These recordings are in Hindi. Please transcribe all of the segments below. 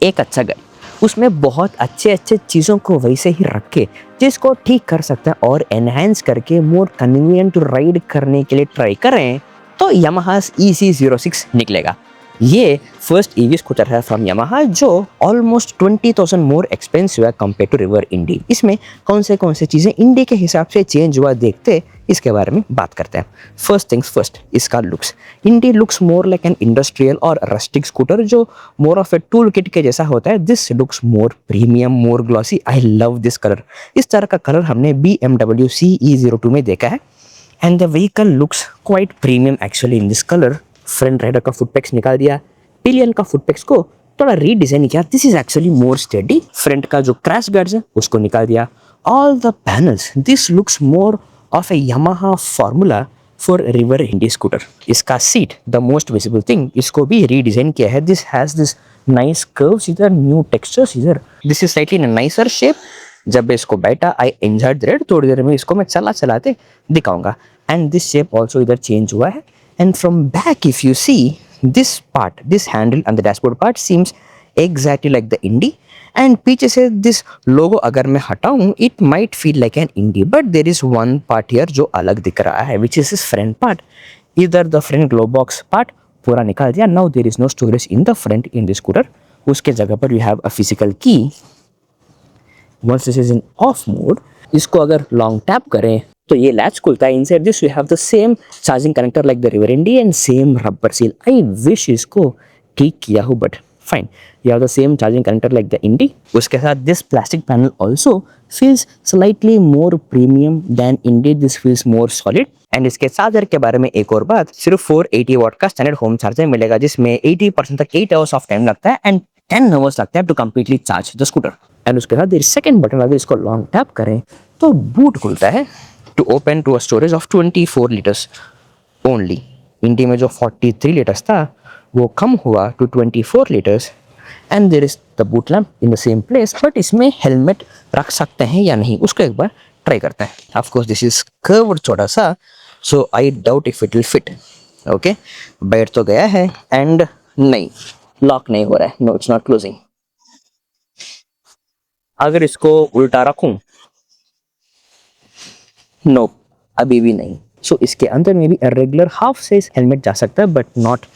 एक अच्छा गाड़ी उसमें बहुत अच्छे अच्छे चीज़ों को वैसे ही रख के जिसको ठीक कर सकते हैं और एनहांस करके मोर कन्वीनियंट टू राइड करने के लिए ट्राई करें तो यामाहा EC06 निकलेगा। ये फर्स्ट ईवी स्कूटर है फ्रॉम यामाहा जो ऑलमोस्ट 20,000 मोर एक्सपेंसिव है कंपेयर टू रिवर इंडी। इसमें कौन से चीज़ें इंडी के हिसाब से चेंज हुआ देखते इसके बारे में बात करते हैं। फर्स्ट थिंग्स फर्स्ट, इसका looks. Indie looks more like an industrial और रस्टिक स्कूटर जो more of a tool kit के जैसा होता है। This looks more premium, more glossy. I love this colour. इस तरह का कलर हमने BMW CE02 में देखा है and the vehicle looks quite premium actually in this colour. Front rider का फुटपेक्स निकाल दिया, पिलियन का फुटपेक्स को थोड़ा रीडिजाइन किया। This is actually more steady. Front का जो क्रैश गार्ड्स है उसको निकाल दिया। All the panels, this looks more of a Yamaha formula for River Indie scooter. इसका seat the most visible thing, इसको भी रीडिजाइन किया है। This has this nice curves इधर, न्यू टेक्सचर्स इधर। This is slightly in a nicer shape. जब मैं इसको बैठा आई एंजॉयड द राइड। थोड़ी देर में इसको मैं चलाते दिखाऊंगा। एंड दिस शेप ऑल्सो इधर चेंज हुआ है। And from back if you see this part, this handle and the dashboard part seems exactly like the Indie. And पीछे से दिस लोगो अगर मैं हटाऊं it might feel like an Indie, but there is one part here जो अलग दिख रहा है which is this front part. इधर the front glove box part पूरा निकाल दिया। Now there is no storage in the front in this scooter. उसके जगह पर you have a physical key. Once this is in off mode, इसको अगर लॉन्ग टैप करें तो ये लैच खुलता है। Inside this you have the same charging connector like the River Indie and same rubber seal. I wish इसको ठीक किया हो but fine. You have the same charging connector like the Indie. उसके साथ this plastic panel also feels slightly more premium than Indie. This feels more solid. And इसके चार्जर के बारे में एक और बात, सिर्फ 480 वाट का स्टैंडर्ड होम चार्जर मिलेगा जिसमें 80% तक 8 आवर्स ऑफ टाइम लगता है एंड 10 आवर्स लगता है to completely charge the scooter. And उसके साथ सेकंड बटन अगर इसको लॉन्ग टैप करें तो बूट खुलता है to open to a storage of 24 litres only. Indie में जो 43 लीटर्स था वो कम हुआ to 24 litres. And there is the boot lamp in the same place. But इसमें हेलमेट रख सकते हैं या नहीं उसको एक बार ट्राई करते हैं। Of course this is curved छोटा सा, so I doubt if it will fit. Okay, बैठ तो गया है एंड नहीं, लॉक नहीं हो रहा है। No, it's not closing. अगर इसको उल्टा रखूं, नो, अभी भी नहीं। सो इसके अंदर में भी रेगुलर हाफ साइज हेलमेट जा सकता है but not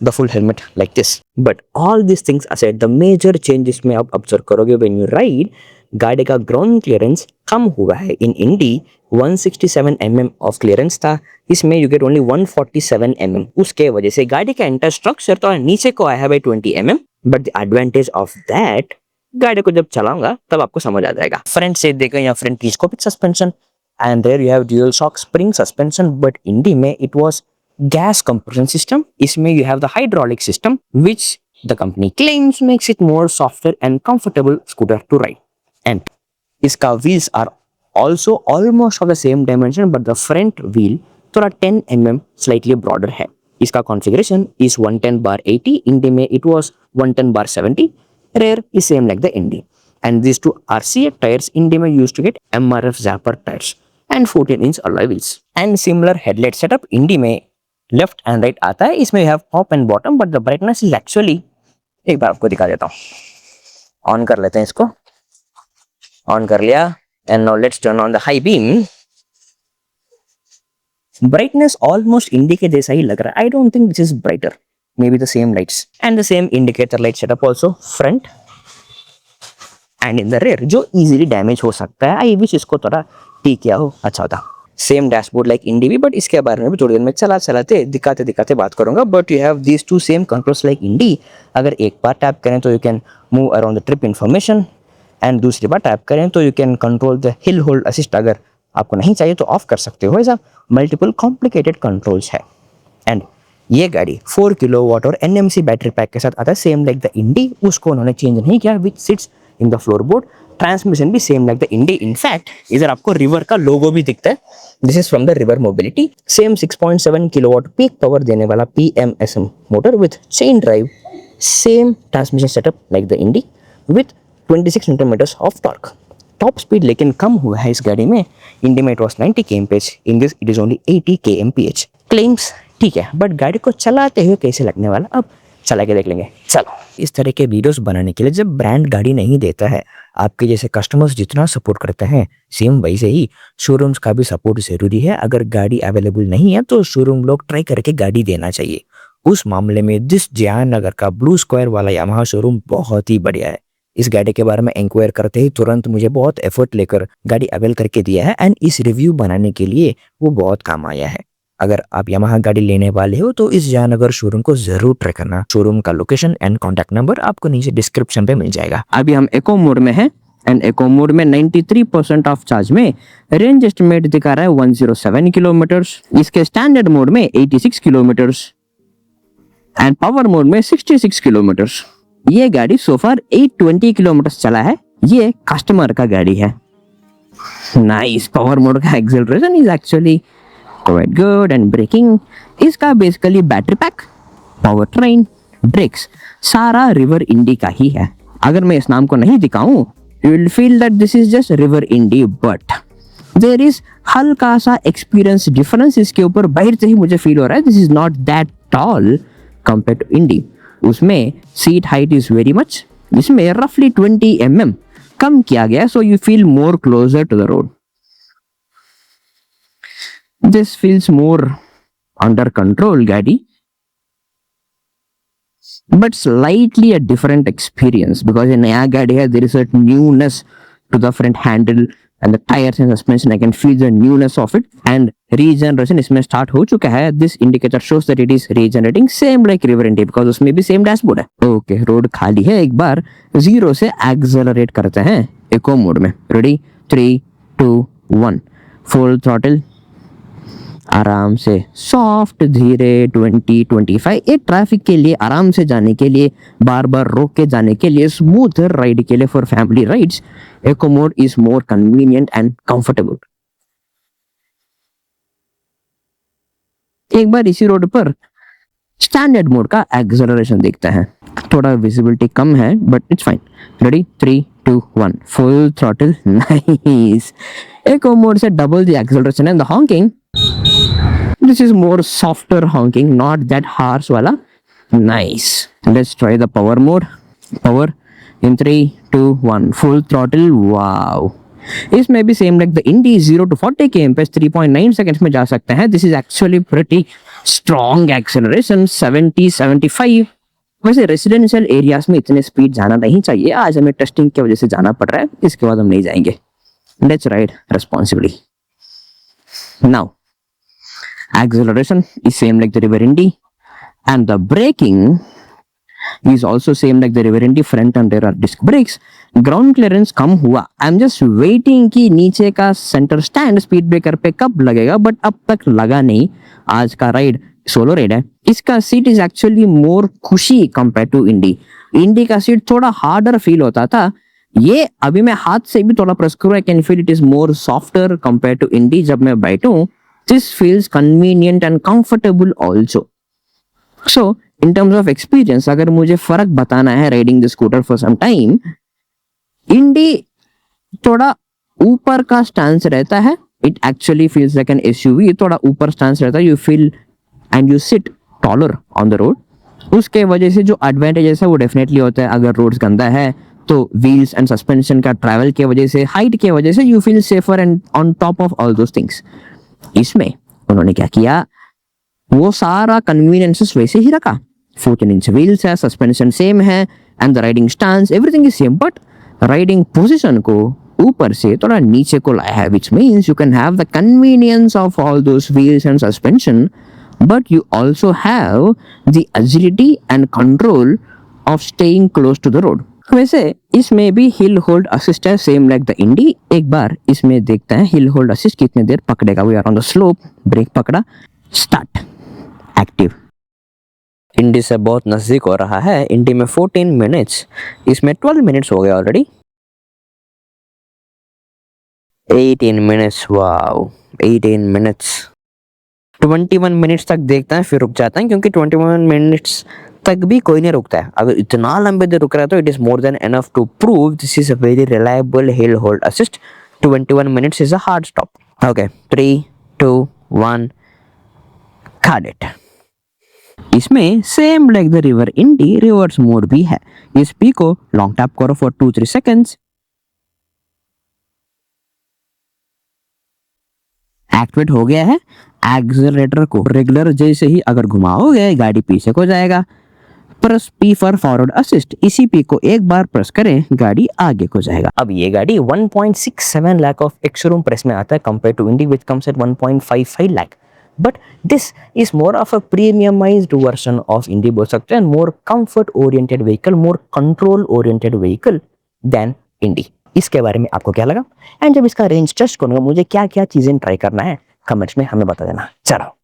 the full helmet like this. But all this things aside, the major changes में आप ऑब्जर्व करोगे व्हेन यू राइड, गाड़ी का ग्राउंड क्लियरेंस कम हुआ है। इन इंडी 167 mm ऑफ क्लियरेंस था, इसमें यू गेट ओनली 147 mm। उसके वजह से गाड़ी का एंटर स्ट्रक्चर तो नीचे को आया है by 20 mm। But the advantage of that, गाड़ी को जब चलाऊंगा तब आपको समझ आ जाएगा। फ्रंट से देखें या front telescopic suspension and there you have dual shock spring suspension. But Indie में it was gas compression system. इसमें you have the hydraulic system which the company claims makes it more softer and comfortable scooter to ride. And इसका wheels are also almost of the same dimension but the front wheel थोड़ा 10 mm slightly broader है। इसका configuration is 110/80, इंडी में it was 110/70, rear is same like the indie. And these two RCA tires इंडी में used to get MRF Zapper tires and 14-inch alloy wheels। And similar headlight setup इंडी में लेफ्ट एंड राइट आता है। इसमें you have top and bottom but the brightness is actually, एक बार आपको दिखा देता हूं। ऑन कर लेते हैं इसको। ऑन कर लिया and now let's turn on the high beam. Brightness almost Indie के जैसा ही लग रहा है। I don't think this is brighter, maybe the same lights and the same indicator light setup also front and in the rear, जो इजीली डैमेज हो सकता है। आई विश इसको थोड़ा ठीक किया हो, अच्छा होता। सेम डैशबोर्ड लाइक इंडी भी, बट इसके बारे में भी थोड़ी देर में चलाते दिखाते बात करूंगा। But you have these two same controls like Indie. अगर एक बार टैप करें तो you can move around the trip information and दूसरी बार टैप करें तो you can control the hill hold assist. अगर आपको नहीं चाहिए तो ऑफ कर सकते हो। ऐसा मल्टीपल कॉम्प्लिकेटेड कंट्रोल्स है। एंड ये गाड़ी 4 किलोवाट और NMC बैटरी पैक के साथ आता है, सेम लाइक द इंडी। उसको उन्होंने चेंज नहीं किया, which sits in the floorboard. Transmission भी same like the Indie. In fact इधर आपको रिवर का लोगो भी दिखता है। This is from the River mobility. Same 6.7 kilowatt peak power देने वाला PMSM motor with chain drive. Same transmission setup like the Indie with 26 Nm of torque. Top speed लेकिन कम हुआ है इस गाड़ी में। इंडी में it was 90 kmph, in this it is only 80 kmph। Claims ठीक है, बट गाड़ी को चलाते हुए कैसे लगने वाला अब चला के देख लेंगे। चलो, इस तरह के वीडियोस बनाने के लिए जब ब्रांड गाड़ी नहीं देता है, आपके जैसे कस्टमर्स जितना सपोर्ट करते हैं, सेम वैसे ही शोरूम्स का भी सपोर्ट जरूरी है। अगर गाड़ी अवेलेबल नहीं है तो शोरूम लोग ट्राई करके गाड़ी देना चाहिए। उस मामले में दिस जयानगर का ब्लू स्क्वायर वाला यामाहा शोरूम बहुत ही बढ़िया है। इस गाड़ी के बारे में इंक्वायर करते ही तुरंत मुझे बहुत एफर्ट लेकर गाड़ी अवेल करके दिया है एंड इस रिव्यू बनाने के लिए वो बहुत काम आया है। अगर आप यामाहा गाड़ी लेने वाले हो तो इस जयानगर शोरूम को जरूर ट्राई करना। शोरूम का लोकेशन एंड कॉन्टैक्ट नंबर आपको नीचे डिस्क्रिप्शन पे मिल जाएगा। अभी हम इको मोड में हैं एंड इको मोड में 93% ऑफ चार्ज में रेंज एस्टिमेट दिखा रहा है 107 किलोमीटर्स। इसके स्टैंडर्ड मोड में 86 किलोमीटर्स एंड पावर मोड में 66 किलोमीटर्स। ये गाड़ी सोफार 820 किलोमीटर्स चला है। ये कस्टमर का गाड़ी है। नाइस। पावर मोड का acceleration is actually quite good and braking इसका basically battery pack, power train, brakes सारा रिवर इंडी का ही है। अगर मैं इस नाम को नहीं दिखाऊं you will feel that this is just river indie, but there is हल्का सा एक्सपीरियंस डिफरेंस इसके ऊपर बाहर से ही मुझे फील हो रहा है। This is not that tall compare to Indie. उसमें seat height is very much, इसमें रफली 20 mm कम किया गया, so you feel more closer to the road. This feels more under control गाड़ी, but slightly a different experience because ये नया गाड़ी है। There is a newness to the front handle and the tires and suspension. I can feel the newness of it and regeneration इसमें start हो चुका है। This indicator shows that it is regenerating same like River Indy because उसमें भी same dashboard है। Okay, रोड खाली है। एक बार 0 से एक्सेलरेट करते हैं इको मोड में। Ready 3 2 1 full throttle. आराम से सॉफ्ट धीरे 20-25। एक ट्रैफिक के लिए, आराम से जाने के लिए, बार बार रोक के जाने के लिए, स्मूथ राइड के लिए, for family rides eco mode is more convenient and comfortable. एक बार इसी रोड पर स्टैंडर्ड मोड का एक्सेलरेशन देखते हैं। थोड़ा विजिबिलिटी कम है but it's fine. Ready 3 2 1 full throttle. Nice. Eco mode से double the acceleration and the hawking, this is more softer honking, not that harsh wala. Nice. Let's try the power mode. Power in 3 2 1 full throttle. Wow. इसमें भी same like the Indie 0 to 40 km/h 3.9 seconds में जा सकते हैं। This is actually pretty strong acceleration 70-75। वैसे रेसिडेंशियल एरियाज में इतने स्पीड जाना नहीं चाहिए। आज हमें टेस्टिंग की वजह से जाना पड़ रहा है, इसके बाद हम नहीं जाएंगे। Let's ride responsibly. Now acceleration is same like the River Indy and the braking is also same like the River Indy. front and rear are disc brakes. ground clearance कम हुआ। I'm just waiting कि नीचे का सेंटर स्टैंड स्पीड ब्रेकर पे कब लगेगा, बट अब तक लगा नहीं। आज का राइड सोलो राइड है। इसका सीट इज एक्चुअली मोर खुशी कंपेयर टू इंडी। इंडी का सीट थोड़ा हार्डर फील होता था। ये अभी मैं हाथ से भी थोड़ा प्रेस करूँ, I can feel it is more softer compare to Indie. जब मैं बैठूं this feels convenient and comfortable also. So in terms of experience, अगर मुझे फर्क बताना है riding the scooter for some time, इंडी थोड़ा ऊपर का स्टैंस रहता है। it actually feels like an SUV। थोड़ा ऊपर स्टैंस रहता है, you feel and you sit taller on the road। उसके वजह से जो एडवांटेजेस है वो डेफिनेटली होता है। अगर रोड्स गंदा है तो व्हील्स एंड सस्पेंशन का ट्रैवल के वजह से, हाइट के वजह से you feel safer and on top of all those things. इसमें उन्होंने क्या किया, वो सारा कन्वीनियंसेस वैसे ही रखा। 14 इंच व्हील्स है, सस्पेंशन सेम है and the riding stance everything is same, but riding position को ऊपर से थोड़ा नीचे को लाया है, which means you can have the convenience of all those wheels and suspension, but you also have the agility and control of staying close to the road. वैसे इसमें भी हिल होल्ड असिस्ट है, सेम लाइक द इंडी। एक बार इसमें देखते हैं हिल होल्ड असिस्ट कितने देर पकड़ेगा। We are on the slope, brake पकड़ा, स्टार्ट, एक्टिव। इंडी से बहुत नजदीक हो रहा है। इंडी में 14 मिनट्स, इसमें 12 मिनट्स हो गए already. 18 minutes, wow 18 minutes. 21 minutes तक देखते हैं फिर रुक जाते हैं, क्योंकि 21 मिनट्स तक भी कोई नहीं रुकता है। अगर इतना लंबे देर रुक रहा है तो it is more than enough to prove this is a very reliable hill hold assist. 21 minutes is a hard stop. Okay 3 2 1 cut it। इसमें same like the River Indie reverse mode भी है। इस पी को लॉन्ग टैप करो फॉर 2-3 सेकंड्स। एक्टिवेट हो गया है। एक्सेलरेटर को रेगुलर जैसे ही अगर घुमाओगे गाड़ी पीछे को जाएगा। Press P for forward assist. इसी पी को एक बार प्रेस करें गाड़ी आगे को जाएगा। अब ये गाड़ी 1.67 लाख ऑफ एक्स-शोरूम प्राइस में आता है compare to Indie which comes at 1.55 lakh. But this is more of a premiumized version of Indie बोल सकते हैं, more comfort oriented vehicle, more control oriented vehicle than Indie. इसके बारे में आपको क्या लगा एंड जब इसका रेंज टेस्ट करूंगा मुझे क्या क्या चीजें ट्राई करना है कमेंट्स में हमें बता देना। चलो।